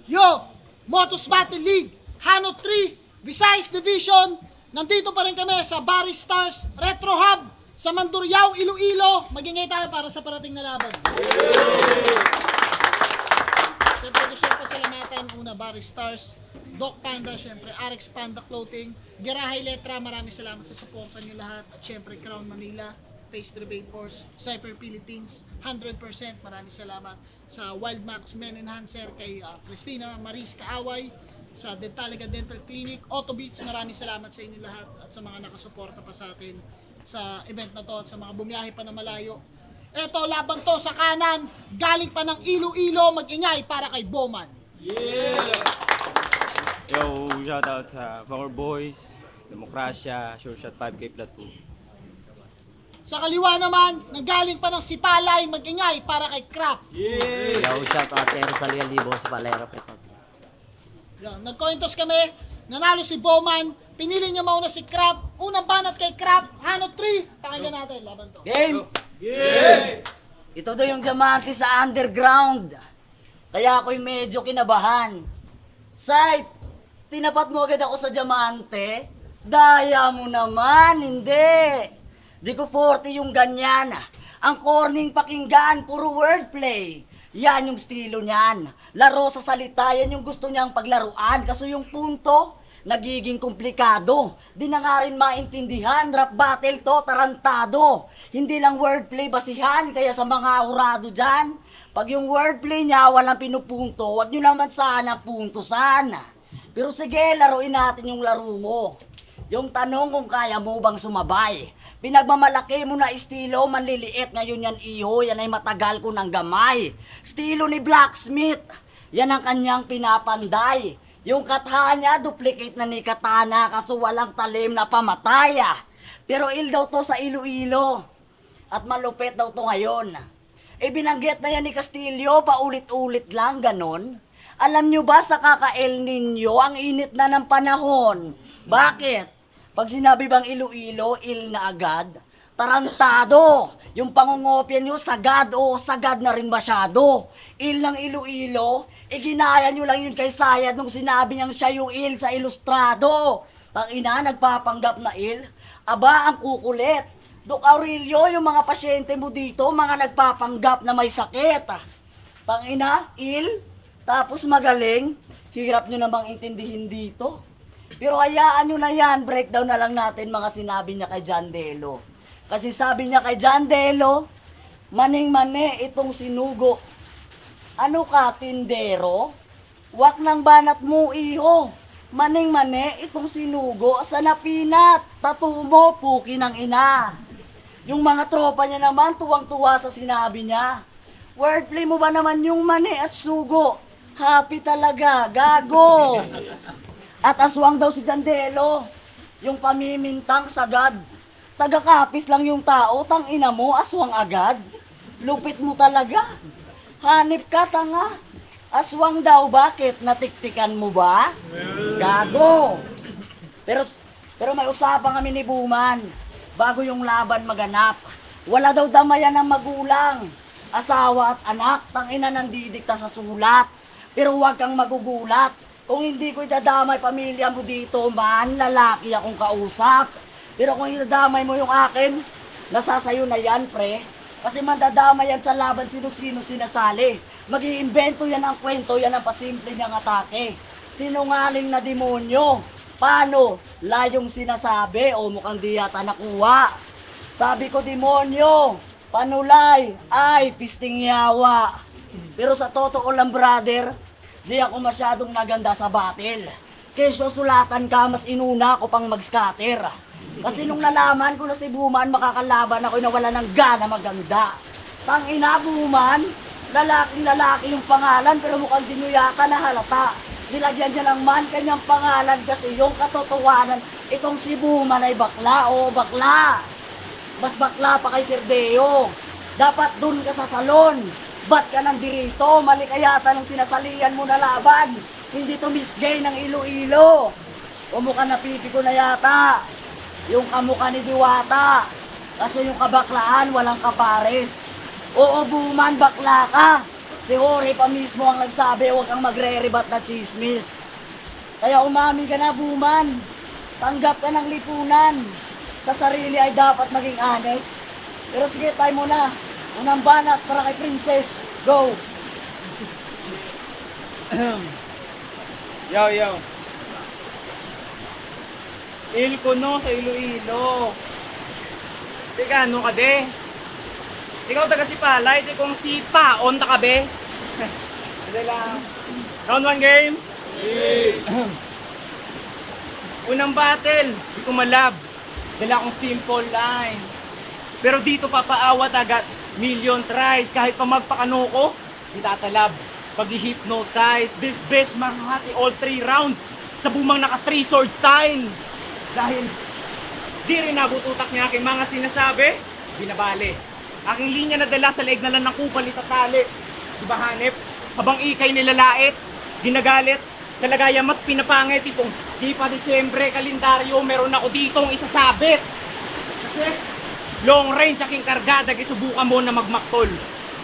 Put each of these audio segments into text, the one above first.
Yo! Motos Battle League, Hano 3, Visayas Division. Nandito pa rin kami sa Barry Stars Retro Hub sa Mandurriao, Iloilo. Magingay tayo para sa parating na laban. Siyempre gusto ko pasalamatan una Barry Stars, Doc Panda, siyempre RX Panda Clothing, Gerahay Letra, maraming salamat sa suporta nyo lahat. At siyempre Crown Manila, Pastry Vapors, Cypher Philippines, 100%. Maraming salamat sa Wild Max Men Enhancer, kay Christina Maris Kaaway, sa Dentaliga Dental Clinic, Autobeats. Maraming salamat sa inyo lahat at sa mga nakasuporta pa sa atin sa event na to at sa mga bumiyahe pa na malayo. Eto, laban to sa kanan, galing pa ng Iloilo, mag-ingay para kay Bowman. Yeah! Yo, shoutout sa Four Boys, Demokrasya, Sure Shot 5K Platoon. Sa kaliwa naman, nanggaling pa ng Sipalay, mag-ingay para kay Crap. Yeah! Yo, shout out kay Rosalia Libo sa Valera Petag. Yan, nagkointos kami, nanalo si Bowman, pinili niya mauna si Crap, unang banat kay Crap, Hano 3, pakinggan natin, laban to. Game! Yeah! Ito daw yung diamante sa underground. Kaya ako'y medyo kinabahan. Sight, tinapat mo agad ako sa diamante? Daya mo naman, hindi. Di ko 40 yung ganyan. Ang corning pakinggan, puro wordplay. Yan yung estilo niyan. Laro sa salita, yan yung gusto niyang paglaruan. Kaso yung punto, nagiging komplikado. Di na nga rin maintindihan. Rap battle to, tarantado. Hindi lang wordplay basihan, kaya sa mga urado dyan, pag yung wordplay niya walang pinupunto, wag nyo naman sana puntusan. Pero sige, laruin natin yung laro mo. Yung tanong kung kaya mo bang sumabay. Pinagmamalaki mo na estilo, manliliit ngayon yan iho, yan ay matagal ko ng gamay. Estilo ni Blacksmith, yan ang kanyang pinapanday. Yung katha niya, duplicate na ni Katana, kaso walang talim na pamataya. Pero il daw to sa Iloilo, at malupit daw to ngayon. Binanggit na yan ni Castillo, paulit-ulit lang, ganon. Alam nyo ba sa kaka-El Nino, ang init na ng panahon? Bakit? Pag sinabi bang Iloilo, il na agad? Tarantado! Yung pangungopya nyo, sagad o sagad na rin masyado. Il ng Iloilo, ginaya nyo lang yun kay Sayad nung sinabi niyang siya yung il sa ilustrado. Tangina, nagpapanggap na il. Aba, ang kukulit. Doc Aurelio, yung mga pasyente mo dito, mga nagpapanggap na may sakit. Tangina, il, tapos magaling. Hirap nyo namang intindihin dito. Pero hayaan nyo na yan, breakdown na lang natin mga sinabi niya kay John Delo. Kasi sabi niya kay John Delo, maning-mane itong sinugo. Ano ka, tindero? Wak ng banat mo, iho. Maning-mane itong sinugo sa napinat. Tattoo mo, puki ng ina. Yung mga tropa niya naman, tuwang-tuwa sa sinabi niya. Wordplay mo ba naman yung mani at sugo? Happy talaga, gago. At aswang daw si Jandelo, yung pamimintang sagad. Taga-kapis lang yung tao, tang ina mo, aswang agad. Lupit mo talaga. Hanip ka, tanga. Aswang daw, bakit? Natiktikan mo ba? Gago. Pero may usapan kami ni Buman, bago yung laban maganap. Wala daw damayan ng magulang, asawa at anak, tang ina nandidikta sa sulat. Pero huwag kang magugulat. Kung hindi ko idadamay pamilya mo dito, man, lalaki akong kausap. Pero kung idadamay mo yung akin, nasasayo na yan, pre. Kasi mandadamay yan sa laban sino-sino sinasali. Mag-iimbento yan ang kwento, yan ang pasimple niyang atake. Sinungaling na demonyo. Paano? Layong sinasabi o mukhang di yata nakuha. Sabi ko, demonyo, panulay, ay, pisting yawa. Pero sa totoo lang, brother, di ako masyadong naganda sa battle. Kesyo sulatan ka, mas inuna ko pang mag-scatter. Kasi nung nalaman ko na si Buman, makakalaban ako na wala ng gana maganda. Tangina, Buman, lalaking lalaki yung pangalan, pero mukhang di nyo yata na halata. Nilagyan niya ng man kanyang pangalan kasi yung katotohanan, itong si Buman ay bakla o bakla. Mas bakla pa kay Sir Deo. Dapat dun ka sa salon. Ba't ka nandirito? Mali ka yata ng sinasalian mo na laban. Hindi to misgay ng Iloilo. O mukha na pipi ko na yata. Yung kamukha ni Diwata. Kasi yung kabaklaan walang kapares. Oo, Buman, bakla ka. Si Jorge pa mismo ang nagsabi, huwag kang magre-rebat na chismis. Kaya umamin ka na, Buman. Tanggap ka ng lipunan. Sa sarili ay dapat maging honest. Pero sige, tayo muna. Unang banat para kay Princess. Go! Yo. Ilcono sa Iloilo. Teka, ano ka be? Ikaw taga si Palay, di kong si Paon ta ka be? Hindi lang. Round 1 game? Unang battle, di ko malab. Dala akong simple lines. Pero dito papaawat agad, million tries. Kahit pa magpakano ko, di tatalab. Pag-hypnotize, this bitch manghati all 3 rounds sa bumang naka 3 sword style. Dahil di rin nabututak niya aking mga sinasabi, binabali. Aking linya na dala sa leeg na lang ng kupal itatali. Diba hanip? Habang ikay nilalait, ginagalit, kalagayan mas pinapangit. Itong di pa Disyembre, kalendaryo, meron ako ditong isasabit. Kasi long range aking kargada, subukan mo na magmaktol.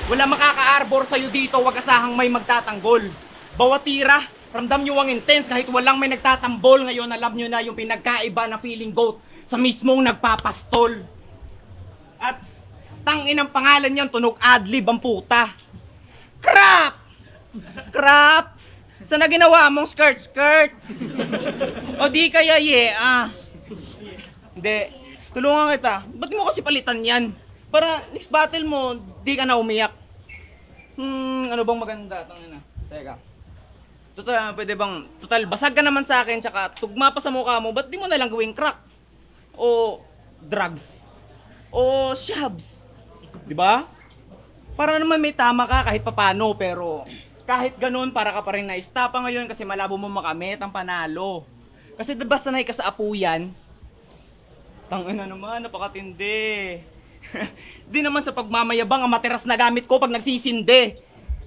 Wala makaka-arbor sa'yo dito, wag asahang may magtatanggol. Bawat tira, ramdam nyo ang intense kahit walang may nagtatambol. Ngayon alam nyo na yung pinagkaiba na feeling goat sa mismong nagpapastol. At tangin ang pangalan niyan, tunog adlib ang puta. Crap! Crap! Sana ginawa mong skirt? O di kaya Hindi, tulungan kita. Ba't mo kasi palitan yan? Para next battle mo, di ka na umiyak. Ano bang maganda? Tangina. Teka. Total, pwede bang, basag ka naman sa akin, tsaka tugma pa sa mukha mo, ba't di mo nalang gawing crack? O drugs? O shabs? Diba? Para naman may tama ka kahit papano, pero kahit ganun, para ka pa rin na-stapa ngayon kasi malabo mo makamit ang panalo. Kasi diba sanay ka sa apuyan? Tangina naman, napakatindi. Di naman sa pagmamayabang ang materas na gamit ko pag nagsisindi.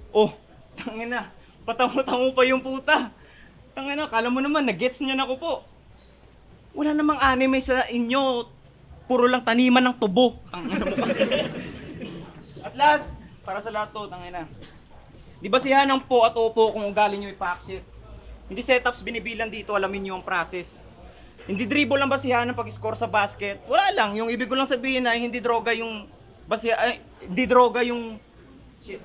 Oh, tangina. Patango-tango pa yung puta. Tangina, kala mo naman, nag-gets niya na ako po. Wala namang anime sa inyo. Puro lang taniman ng tubo. Tangina mo pa. At last, para sa lahat to, tangina. Di ba siya ng po at opo kung ugali nyo i-packshit? Hindi setups binibilang dito, alamin nyo ang process. Hindi dribble lang basihan ng pag-score sa basket. Wala lang, yung ibig ko lang sabihin ay hindi droga yung hindi droga yung shit.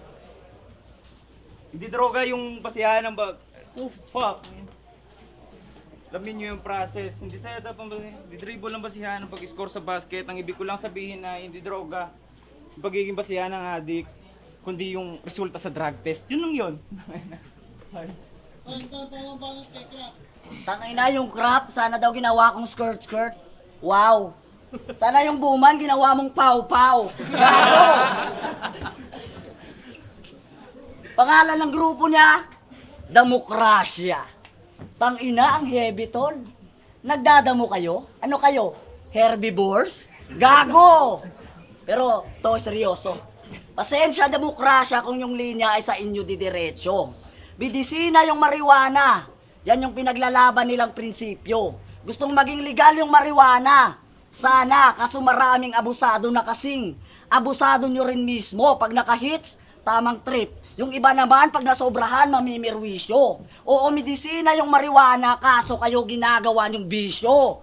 Hindi droga yung basihan ng oh fuck. Alamin nyo yung process. Hindi setup ang hindi dribble lang basihan ng pag-score sa basket. Ang ibig ko lang sabihin ay hindi droga yung pagiging basihan ng addict, kundi yung resulta sa drug test. Yun lang yun. Tangina yung crap, sana daw ginawa kong skirt. Wow. Sana yung Buman ginawa mong pau-pau. Gago. Pangalan ng grupo niya, Demokrasya. Tangina ang heavy tol. Nagdadamo kayo? Ano kayo? Herbivores? Gago. Pero to seryoso. Pasensya Demokrasya kung yung linya ay sa inyo didiretso. Bidisina yung marijuana. Yan yung pinaglalaban nilang prinsipyo. Gustong maging legal yung marijuana. Sana, kaso maraming abusado na kasing. Abusado nyo rin mismo pag nakahits, tamang trip. Yung iba naman pag nasobrahan, mamimirwisyo. Oo, medisina yung marijuana, kaso kayo ginagawa yung bisyo.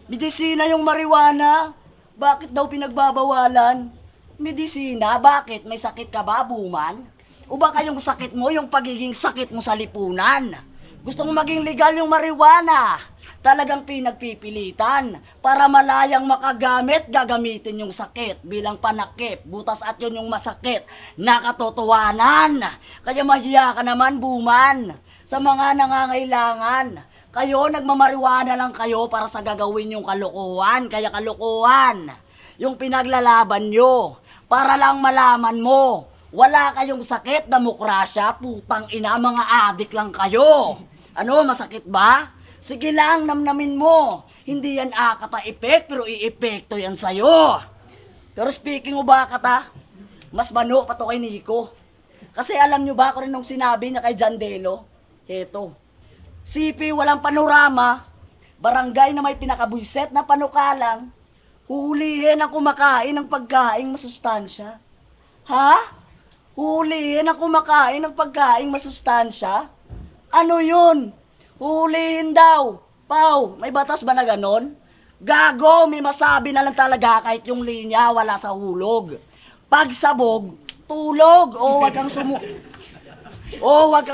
Medisina yung marijuana? Bakit daw pinagbabawalan? Medisina? Bakit? May sakit ka ba, Buman? O baka yung sakit mo, yung pagiging sakit mo sa lipunan? Gustong maging legal yung marijuana. Talagang pinagpipilitan. Para malayang makagamit, gagamitin yung sakit bilang panakip. Butas at yun yung masakit. Nakatotohanan. Kaya mahiya ka naman, Buman. Sa mga nangangailangan. Kayo, nagmamarijuana lang kayo para sa gagawin yung kalokohan. Kaya kalokohan. Yung pinaglalaban nyo. Para lang malaman mo. Wala kayong sakit, Demokrasya, putang ina, mga adik lang kayo. Ano, masakit ba? Sige lang, namnamin mo. Hindi yan akata-epek, pero i-epekto yan sa'yo. Pero speaking o ba kata, mas mano pa to kay Nico. Kasi alam nyo ba, kung rin nung sinabi niya kay Jandelo, heto, CP walang panorama, barangay na may pinakabuiset na panukalang, huhulihin ang kumakain ng pagkaing masustansya. Ha? Hulihin ang kumakain ng pagkaing masustansya? Ano yun? Hulihin daw. Pau, may batas ba na ganon? Gago, may masabi na lang talaga kahit yung linya wala sa hulog. Pagsabog, tulog. O wag kang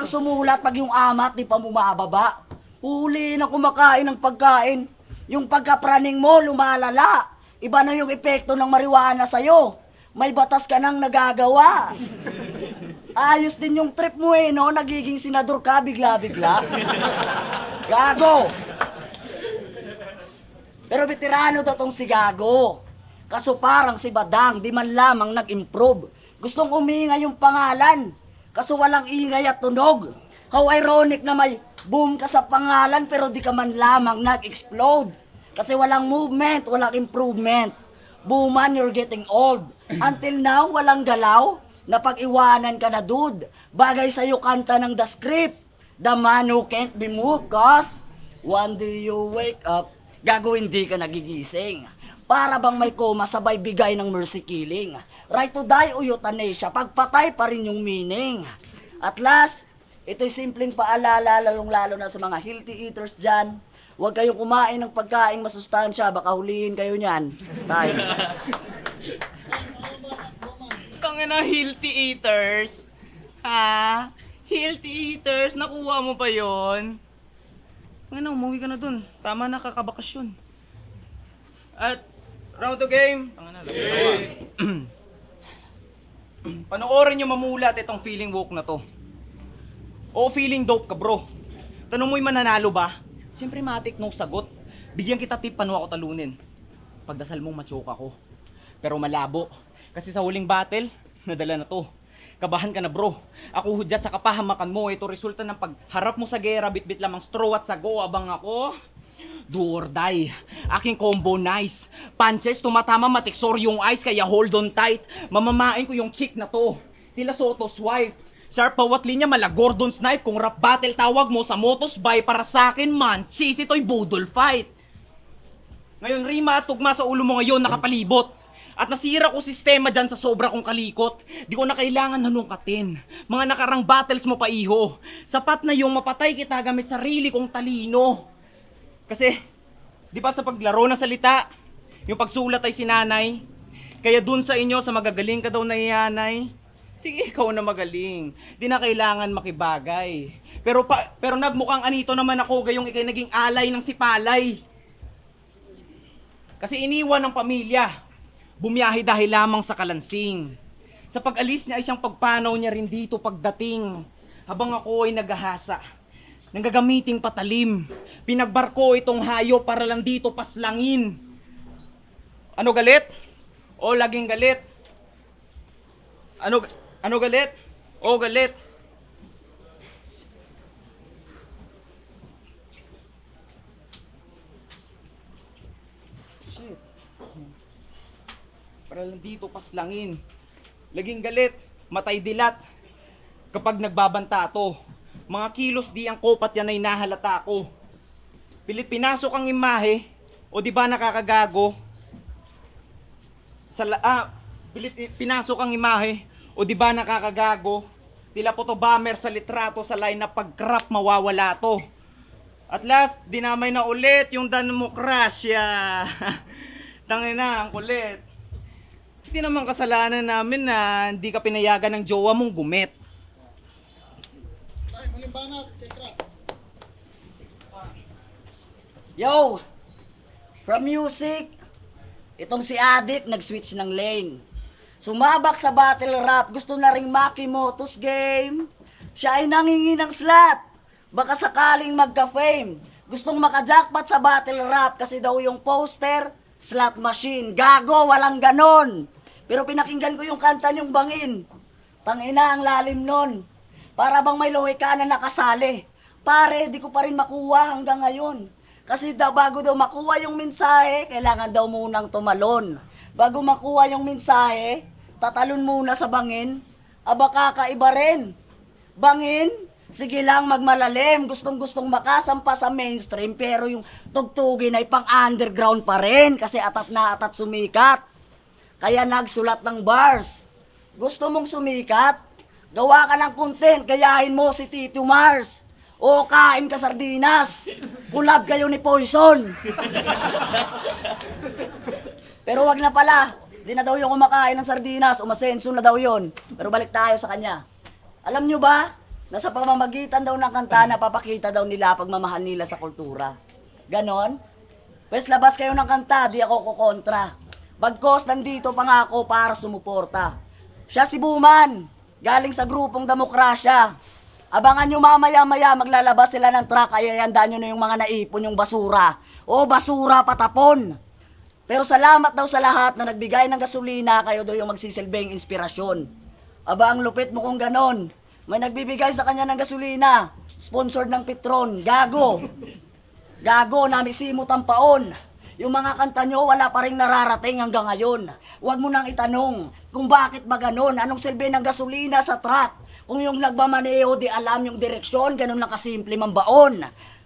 sumulat pag yung amat di pa bumababa. Hulihin ang kumakain ng pagkain. Yung pagkapraning mo lumalala. Iba na yung epekto ng marijuana sa'yo. May batas ka nang nagagawa. Ayos din yung trip mo no? Nagiging senador ka bigla-bigla. Gago! Pero veterano daw tong si Gago. Kaso parang si Badang, di man lamang nag-improve. Gustong umingay yung pangalan. Kaso walang ingay at tunog. How ironic na may boom ka sa pangalan pero di ka man lamang nag-explode. Kasi walang movement, walang improvement. Booman, you're getting old. Until now, walang galaw. Napag-iwanan ka na, dude. Bagay sa'yo kanta ng The Script. The man who can't be moved, cause one day you wake up, gago hindi ka nagigising. Para bang may koma sabay bigay ng mercy killing. Right to die o euthanasia, pagpatay pa rin yung meaning. At last, ito'y simpleng paalala lalong-lalo na sa mga healthy eaters dyan. Huwag kayong kumain ng pagkain masustansya, baka hulihin kayo niyan. Time. Tangina, healthy eaters. Ha? Healthy eaters, nakuha mo pa yon? Tangina, umuwi ka na dun. Tama na, kakabakasyon. At, round to game. Tangina, lasing ako. Panoorin nyo mamulat itong feeling woke na to. O feeling dope ka, bro. Tanong mo'y mananalo ba? Siyempre, matik, no sagot. Bigyan kita tip paano ako talunin. Pagdasal mong machoke ako. Pero malabo. Kasi sa huling battle, nadala na to. Kabahan ka na, bro. Ako hudyat sa kapahamakan mo. Ito resulta ng pagharap mo sa gera, bitbit lamang straw at sago. Abang ako, do or die. Aking combo nice. Punches, tumatama, matiksor yung eyes, kaya hold on tight. Mamamain ko yung chick na to. Tila Soto's wife. Sharp bawat linya, mala Gordon's knife. Kung rap battle tawag mo sa motos by, para sa akin man, cheese ito'y budol fight. Ngayon rima at tugma sa ulo mo ngayon nakapalibot. At nasira ko sistema dyan sa sobra kong kalikot. Di ko na kailangan halungkatin. Mga nakarang battles mo pa iho. Sapat na yung mapatay kita gamit sarili kong talino. Kasi, di ba sa paglaro ng salita, yung pagsulat ay sinanay. Kaya dun sa inyo, sa magagaling ka daw na iyanay. Sige, ikaw na magaling. Di na kailangan makibagay. Pero nagmukhang anito naman ako gayong ikay naging alay ng sipalay. Kasi iniwan ng pamilya. Bumiyahe dahil lamang sa kalansing. Sa pag-alis niya ay siyang pagpanaw niya rin dito pagdating. Habang ako ay naghahasa. Nanggagamiting patalim. Pinagbarko itong hayop para lang dito paslangin. Ano galit? O laging galit? Ano galit? O galit? Shit. Para lang dito paslangin. Laging galit, matay dilat. Kapag nagbabanta to, mga kilos di ang kopat yan ay nahalata ko. Pilit pinasok ang imahe, o di ba nakakagago? Pilit pinasok ang imahe, o di ba nakakagago? Tila photobomber sa litrato sa line na pag-crop mawawala to. At last, dinamay na ulit yung demokrasya. Tangina, ang kulit. Hindi naman kasalanan namin na hindi ka pinayagan ng jowa mong gumit. Ay, muling banat, kay Crap. Yo! From music, itong si Adik nag-switch ng lane. Sumabak sa battle rap, gusto na ring Makimoto's game. Siya ay nangingi ng slot, baka sakaling magka-fame. Gustong maka-jackpot sa battle rap kasi daw yung poster, slot machine. Gago, walang ganon. Pero pinakinggan ko yung kanta niyong bangin. Tangina ang lalim nun. Para bang may lohe ka na nakasali. Pare, di ko pa rin makuha hanggang ngayon. Kasi bago daw makuha yung mensahe, kailangan daw munang tumalon. Bago makuha yung mensahe, tatalon muna sa bangin. Aba kakaiba rin. Bangin, sige lang magmalalim. Gustong-gustong makasampa sa mainstream, pero yung tugtugin ay pang underground pa rin. Kasi atat na atat sumikat. Kaya nagsulat ng bars. Gusto mong sumikat? Gawa ka ng content, gayahin mo si Tito Mars. O kain ka sardinas. Kulab kayo ni Poison. Pero wag na pala. Di na daw yung kumakain ng sardinas. Umasenso na daw yon. Pero balik tayo sa kanya. Alam nyo ba, na sa pamamagitan daw ng kanta, napapakita daw nila pagmamahal nila sa kultura. Ganon? Pwes labas kayo ng kanta, di ako kukontra. Bagkos nandito pa nga ako para sumuporta. Siya si Buman, galing sa grupong Demokrasya. Abangan nyo mamaya-maya, maglalabas sila ng truck, ay ayandaan nyo na yung mga naipon yung basura. O basura patapon. Pero salamat daw sa lahat na nagbigay ng gasolina, kayo daw yung magsisilbing inspirasyon. Aba, ang lupit mo kung ganon. May nagbibigay sa kanya ng gasolina, sponsored ng Petron, gago. Gago, namisimot ang paon. Yung mga kanta nyo, wala pa rin nararating hanggang ngayon. Huwag mo nang itanong kung bakit ba ganon, anong silbi ng gasolina sa truck. Kung yung nagmamaneo, di alam yung direksyon, ganun lang kasimple mambaon.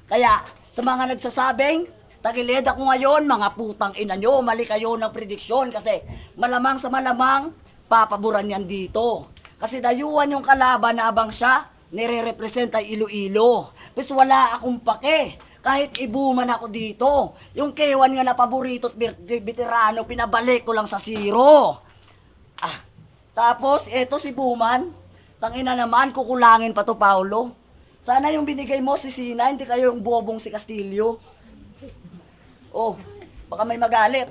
Kaya, sa mga nagsasabing, tagilid ako ngayon, mga putang ina nyo, mali kayo ng prediksyon. Kasi, malamang sa malamang, papaboran yan dito. Kasi dayuan yung kalaban na abang siya, nire-represent ay Iloilo. Pues wala akong pake. Kahit ibuman ako dito, yung K1 nga na paborito at veterano, pinabalik ko lang sa zero. Tapos, eto si Buman, tangina naman, kukulangin pa to, Paulo. Sana yung binigay mo si Sina, hindi kayo yung bobong si Castillo. Oh, baka may magalit.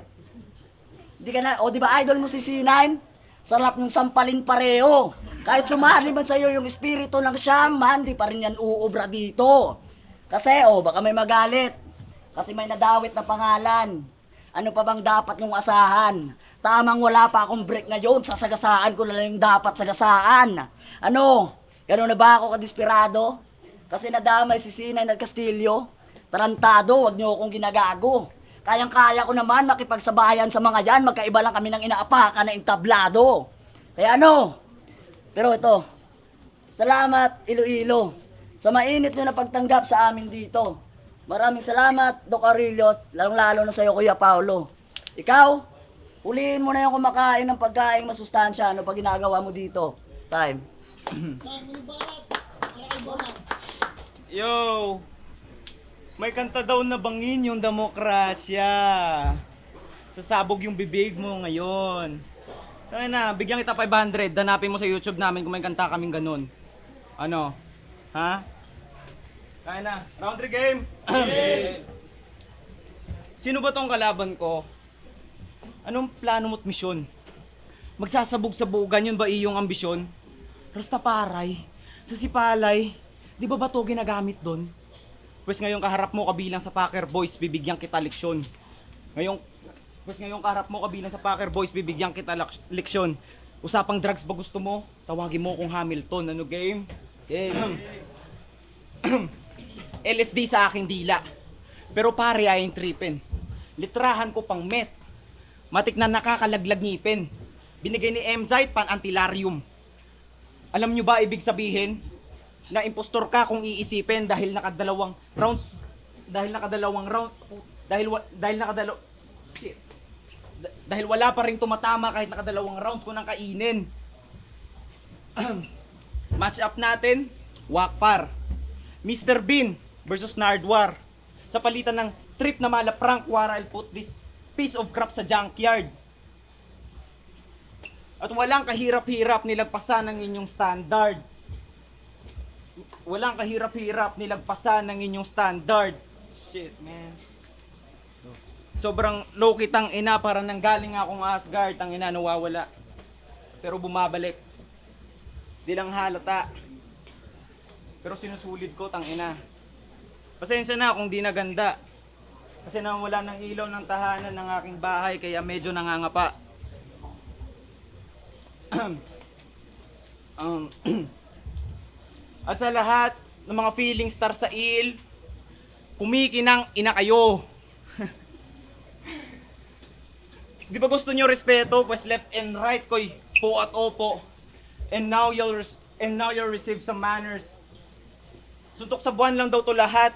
Di ka na, di ba idol mo si Sina? Sarap yung sampalin pareho. Kahit sumali man sa'yo yung espiritu ng shaman, di pa rin yan uubra dito. Kasi, baka may magalit. Kasi may nadawit na pangalan. Ano pa bang dapat nung asahan? Tamang wala pa akong break ngayon, sasagasaan ko na lang yung dapat sagasaan. Ano? Gano'n na ba ako kadesperado? Kasi nadamay si Sinay at Castillo. Tarantado, wag niyo akong ginagago. Kayang-kaya ko naman makipagsabayan sa mga yan, magkaiba lang kami ng inaapakan na entablado. Kaya ano? Pero ito, salamat Iloilo. Sa mainit nyo na pagtanggap sa amin dito. Maraming salamat, Doc Aurelio, lalong-lalo na sa'yo, Kuya Paulo. Ikaw, huliin mo na yung kumakain ng pagkain masustansya. Ano pa ginagawa mo dito? Time. Yo! May kanta daw na bangin yung Demokrasya. Sasabog yung bibig mo ngayon. Kaya na, bigyan kita 500. Hanapin mo sa YouTube namin kung may kanta kaming ganun. Ano? Ha? Kaya na. Round 3 game. Sino ba tong kalaban ko? Anong plano mo't misyon? Magsasabog-sabugan, yun ba iyong ambisyon? Rastaparay, sa Sipalay, di ba ba to ginagamit doon? Pues ngayong kaharap mo kabilang sa Packer Boys, bibigyan kita leksyon. Ngayong kaharap mo kabilang sa Packer Boys, bibigyan kita leksyon. Usapang drugs ba gusto mo? Tawagin mo kung Hamilton. Ano game? Game. LSD sa aking dila. Pero pare ay tripin. Litrahan ko pang met. Matik na nakakalaglag ngipin. Binigay ni Emzite pan-antilarium. Alam nyo ba ibig sabihin? Na impostor ka kung iisipin dahil nakadalawang rounds. Dahil wala pa rin tumatama kahit nakadalawang rounds ko nang kainin. Match up natin, Wakpar. Mr. Bean versus Nardwar. Sa palitan ng trip na malaprank, wara I'll put this piece of crap sa junkyard. At walang kahirap-hirap nilagpasan ng inyong standard. Walang kahirap-hirap nilagpasan ng inyong standard. Shit, man. Sobrang low kitang ina, para nang galing akong Asgard, ang ina nawawala. Pero bumabalik. Di lang halata. Pero sinusulit ko, tang ina. Pasensya na kung di naganda. Kasi nawala ng ilaw ng tahanan ng aking bahay, kaya medyo nangangapa. At sa lahat ng mga feeling star sa il, kumikinang ina kayo. Di ba gusto nyo respeto? Pues left and right ko'y po at opo. And now you'll receive some manners. Suntok sa buwan lang daw to lahat.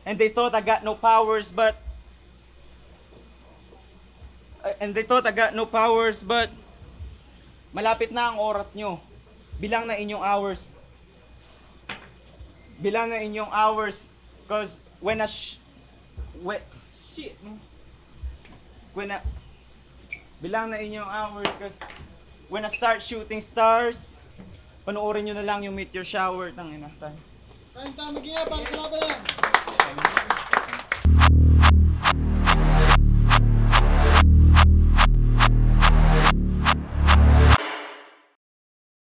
And they thought I got no powers, but malapit na ang oras nyo. bilang na inyong hours. Bilang na inyong hours. Cause when a bilang na inyong hours cause when I start shooting stars, panoorin nyo na lang yung Meteor Shower. Tangina. Kain tayo mag-iya para sa laban yan.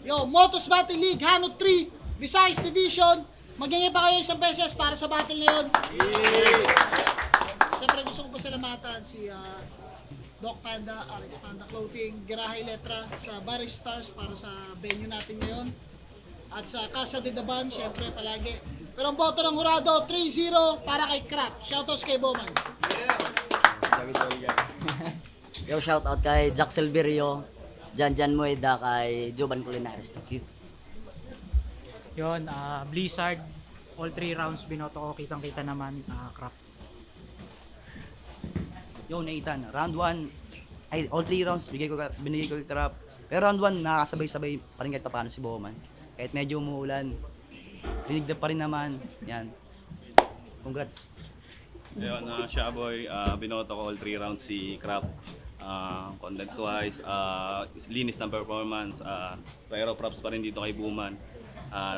Yo, Motos Battle League, Hanot 3, Visayas Division. Maghingi pa kayo isang beses para sa battle na yun. Siyempre gusto ko pasalamatan si Doc Panda, RX Panda Clothing, Gerahay Letra sa Barry Stars para sa venue natin ngayon. At sa Casa de Daban, siyempre palagi. Pero ang boto ng hurado, 3-0 para kay Craft. Shoutouts kay Bowman. Yo, shout out kay Jack Silverio, Jan Moeda, kay Jovan Culinares. Thank you. Yon, Blizzard, all 3 rounds binoto ko, kitang-kita naman, crap. Yo, Nathan, round 1, ay, all 3 rounds, binigay ko kay Crap. Pero round 1, nakakasabay-sabay pa rin kahit paano si Bowman. Kahit medyo umuulan, rinig pa rin naman. Yan. Congrats. Ayun, Shaboy, binoto ko all 3 rounds si Crap. Content-wise, linis ng performance, pero props pa rin dito kay Bowman.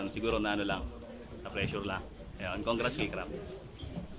Siguro na ano lang, na pressure lang. Ayun, congrats kay Crap.